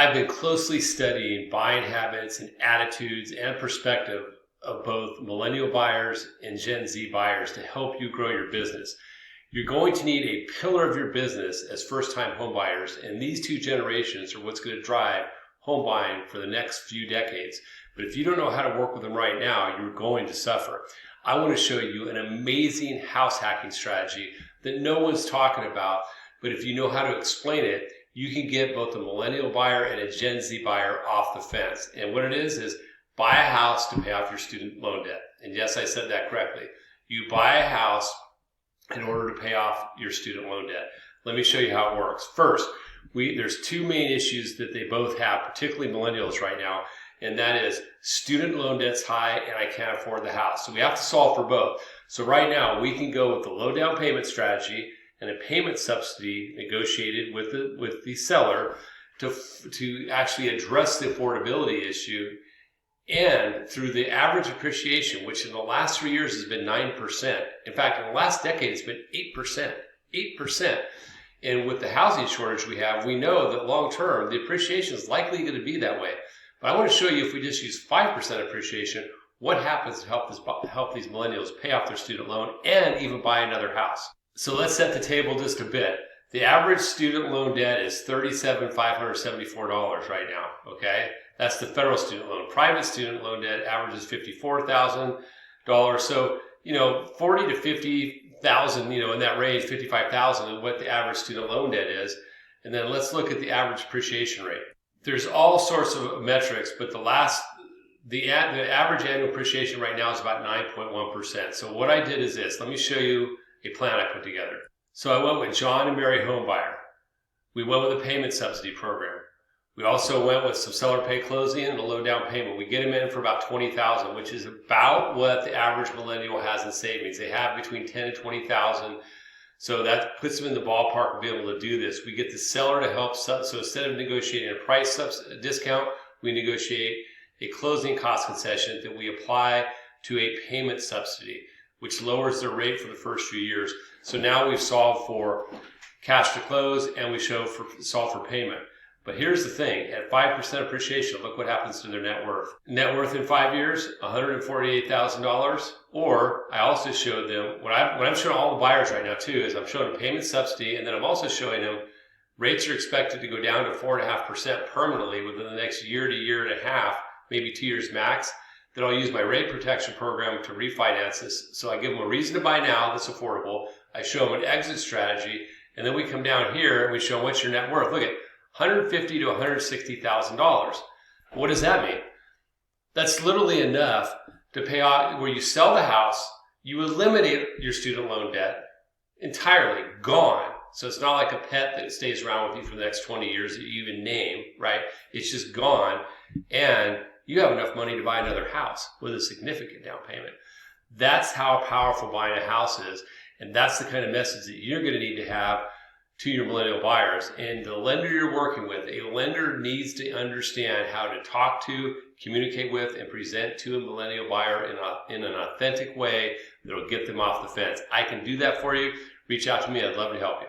I've been closely studying buying habits and attitudes and perspective of both millennial buyers and Gen Z buyers to help you grow your business. You're going to need a pillar of your business as first-time home buyers, and these two generations are what's going to drive home buying for the next few decades. But if you don't know how to work with them right now, you're going to suffer. I want to show you an amazing house hacking strategy that no one's talking about, but if you know how to explain it, you can get both a millennial buyer and a Gen Z buyer off the fence. And what it is buy a house to pay off your student loan debt. And yes, I said that correctly. You buy a house in order to pay off your student loan debt. Let me show you how it works. First, there's two main issues that they both have, particularly millennials right now, and that is student loan debt's high and I can't afford the house. So we have to solve for both. So right now we can go with the low down payment strategy and a payment subsidy negotiated with the seller to actually address the affordability issue, and through the average appreciation, which in the last 3 years has been 9%. In fact, in the last decade, it's been 8%. 8%. And with the housing shortage we have, we know that long term, the appreciation is likely going to be that way. But I want to show you if we just use 5% appreciation, what happens to help these millennials pay off their student loan and even buy another house. So let's set the table just a bit. The average student loan debt is $37,574 right now, okay? That's the federal student loan. Private student loan debt averages $54,000. So, 40 to 50,000, in that range, 55,000 is what the average student loan debt is. And then let's look at the average appreciation rate. There's all sorts of metrics, but the average annual appreciation right now is about 9.1%. So what I did is this. Let me show you a plan I put together. So I went with John and Mary Homebuyer. We went with a payment subsidy program. We also went with some seller pay closing and a low down payment. We get them in for about $20,000, which is about what the average millennial has in savings. They have between $10,000 and $20,000. So that puts them in the ballpark of being able to do this. We get the seller to help. So instead of negotiating a price discount, we negotiate a closing cost concession that we apply to a payment subsidy, which lowers their rate for the first few years. So now we've solved for cash to close and we solve for payment. But here's the thing, at 5% appreciation, look what happens to their net worth. Net worth in 5 years, $148,000. Or I also showed them, what I'm showing all the buyers right now too, is I'm showing a payment subsidy, and then I'm also showing them rates are expected to go down to 4.5% permanently within the next year to year and a half, maybe 2 years max. Then I'll use my rate protection program to refinance this. So I give them a reason to buy now that's affordable. I show them an exit strategy, and then we come down here and we show them what's your net worth. Look at $150,000 to $160,000. What does that mean? That's literally enough to pay off where you sell the house, you eliminate your student loan debt entirely, gone. So it's not like a pet that stays around with you for the next 20 years that you even name, right? It's just gone, and you have enough money to buy another house with a significant down payment. That's how powerful buying a house is, and that's the kind of message that you're going to need to have to your millennial buyers. And the lender you're working with, a lender needs to understand how to talk to, communicate with, and present to a millennial buyer in an authentic way that will get them off the fence. I can do that for you. Reach out to me. I'd love to help you.